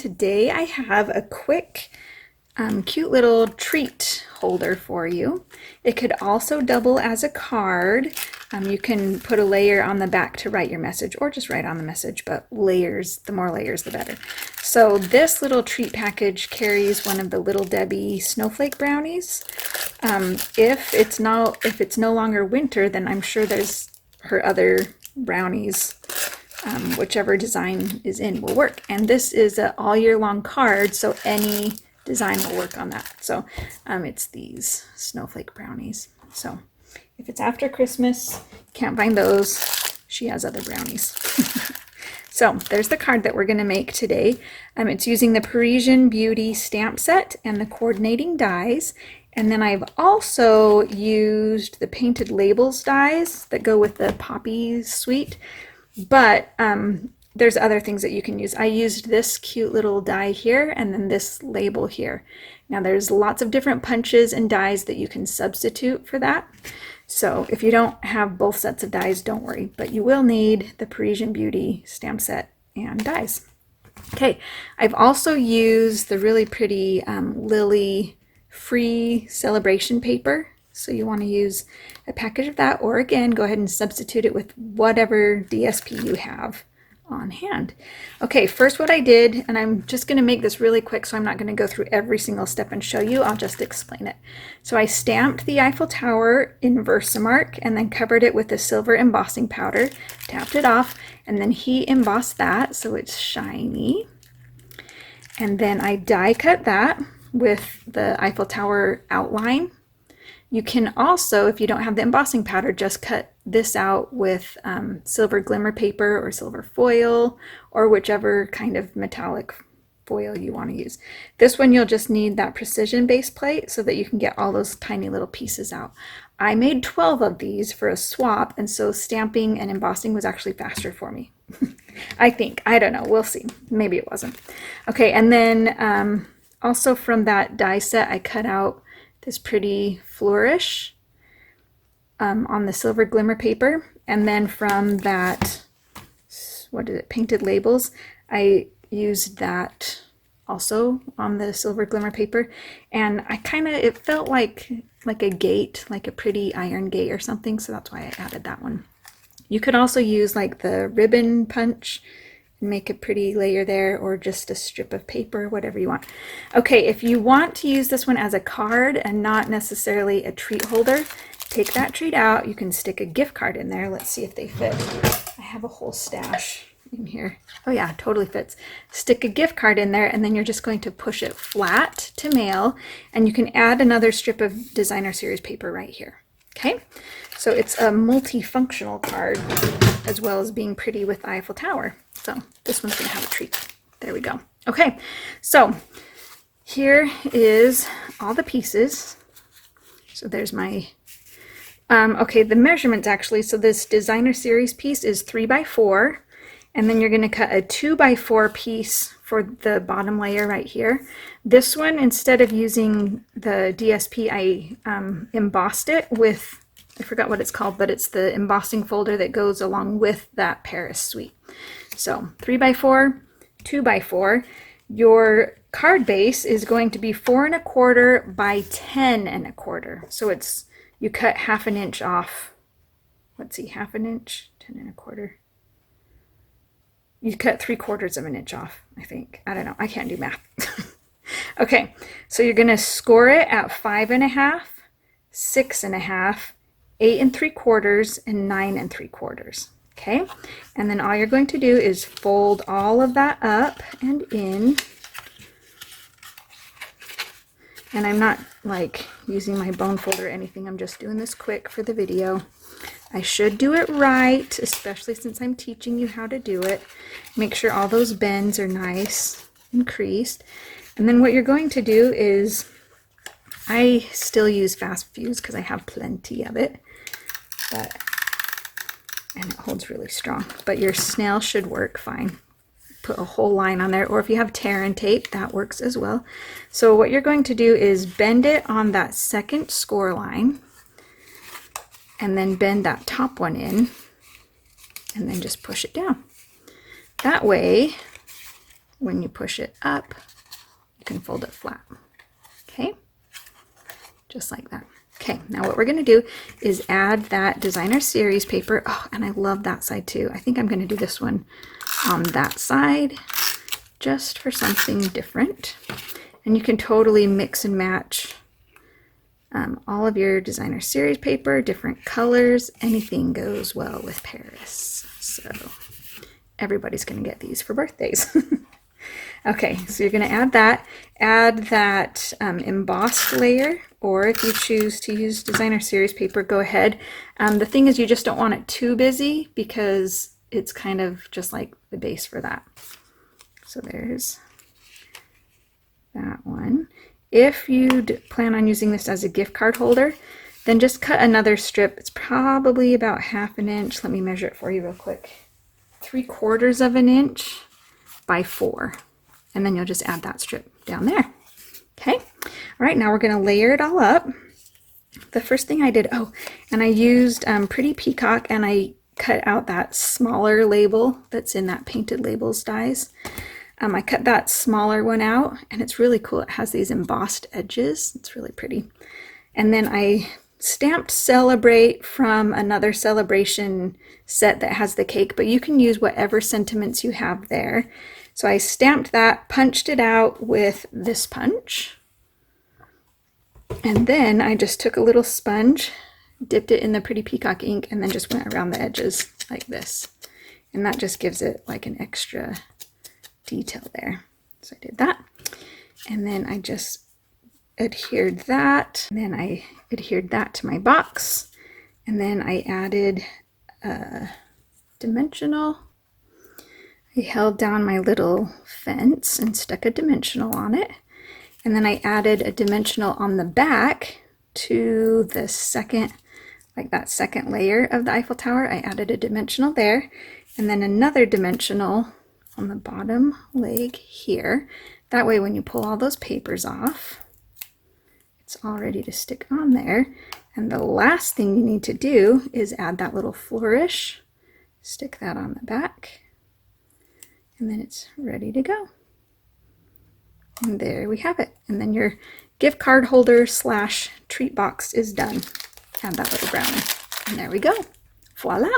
today I have a quick, cute little treat holder for you. It could also double as a card. You can put a layer on the back to write your message or just write on the message, but layers, the more layers the better. So this little treat package carries one of the Little Debbie snowflake brownies. If it's no longer winter, then I'm sure there's her other brownies. Whichever design is in will work. And this is an all year long card, so any design will work on that. So it's these snowflake brownies. So if it's after Christmas, can't find those, she has other brownies. So there's the card that we're going to make today. It's using the Parisian Beauty stamp set and the coordinating dies. And then I've also used the painted labels dies that go with the Poppy suite. But there's other things that you can use. I used this cute little die here and then this label here. Now there's lots of different punches and dies that you can substitute for that. So if you don't have both sets of dies, don't worry, but you will need the Parisian Beauty stamp set and dies. Okay, I've also used the really pretty Lily free celebration paper. So you want to use a package of that, or again, go ahead and substitute it with whatever DSP you have on hand. Okay, first what I did, and I'm just going to make this really quick, so I'm not going to go through every single step and show you, I'll just explain it. So I stamped the Eiffel Tower in Versamark and then covered it with the silver embossing powder, tapped it off, and then he embossed that so it's shiny. And then I die cut that with the Eiffel Tower outline. You can also, if you don't have the embossing powder, just cut this out with silver glimmer paper or silver foil or whichever kind of metallic foil you want to use. This one you'll just need that precision base plate so that you can get all those tiny little pieces out. I made 12 of these for a swap, and so stamping and embossing was actually faster for me. I think. I don't know. We'll see. Maybe it wasn't. Okay, and then also from that die set, I cut out this pretty flourish on the silver glimmer paper, and then from that, what is it, painted labels, I used that also on the silver glimmer paper, and it felt like a gate, like a pretty iron gate or something, so that's why I added that one. You could also use like the ribbon punch and make a pretty layer there, or just a strip of paper, whatever you want. Okay, if you want to use this one as a card and not necessarily a treat holder, take that treat out. You can stick a gift card in there. Let's see if they fit. I have a whole stash in here. Oh yeah, totally fits. Stick a gift card in there, and then you're just going to push it flat to mail, and you can add another strip of designer series paper right here. Okay, so it's a multifunctional card as well as being pretty with the Eiffel Tower. So this one's gonna have a treat. There we go. Okay, so here is all the pieces. So there's my, okay, the measurements actually. So this designer series piece is 3x4, and then you're gonna cut a 2x4 piece for the bottom layer right here. This one, instead of using the DSP, I embossed it with, I forgot what it's called, but it's the embossing folder that goes along with that Paris suite. So 3x4, 2x4. Your card base is going to be 4 1/4 by 10 1/4. So it's, you cut 1/2 inch off. Let's see, 1/2 inch, 10 1/4. You cut 3/4 of an inch off, I think. I don't know. I can't do math. Okay, so you're going to score it at 5 1/2, 6 1/2, 8 3/4, and 9 3/4. Okay, and then all you're going to do is fold all of that up and in. And I'm not like using my bone folder or anything. I'm just doing this quick for the video. I should do it right, especially since I'm teaching you how to do it. Make sure all those bends are nice and creased. And then what you're going to do is, I still use fast fuse because I have plenty of it, and it holds really strong, but your snail should work fine. Put a whole line on there, or if you have tear and tape, that works as well. So what you're going to do is bend it on that second score line, and then bend that top one in, and then just push it down. That way when you push it up, you can fold it flat. Okay, just like that. Okay, now what we're going to do is add that designer series paper. Oh, and I love that side too. I think I'm going to do this one on that side just for something different. And you can totally mix and match all of your designer series paper, different colors. Anything goes well with Paris. So everybody's going to get these for birthdays. Okay, so you're going to add that embossed layer, or if you choose to use designer series paper, go ahead. The thing is, you just don't want it too busy because it's kind of just like the base for that. So there's that one. If you plan on using this as a gift card holder, then just cut another strip. It's probably about 1/2 inch. Let me measure it for you real quick. 3/4 of an inch by 4. And then you'll just add that strip down there. Okay. All right, now we're going to layer it all up. The first thing I did, oh, and I used Pretty Peacock, and I cut out that smaller label that's in that Painted Labels dies. I cut that smaller one out, and it's really cool. It has these embossed edges. It's really pretty. And then I stamped Celebrate from another Celebration set that has the cake, but you can use whatever sentiments you have there. So I stamped that, punched it out with this punch, and then I just took a little sponge, dipped it in the Pretty Peacock ink, and then just went around the edges like this. And that just gives it like an extra detail there. So I did that, and then I just adhered that, and then I adhered that to my box, and then I added a dimensional. I held down my little fence and stuck a dimensional on it, and then I added a dimensional on the back to the second, like that second layer of the Eiffel Tower. I added a dimensional there, and then another dimensional on the bottom leg here. That way when you pull all those papers off, it's all ready to stick on there. And the last thing you need to do is add that little flourish. Stick that on the back, and then it's ready to go. And there we have it. And then your gift card holder / treat box is done. Add that little brownie, and there we go. Voila!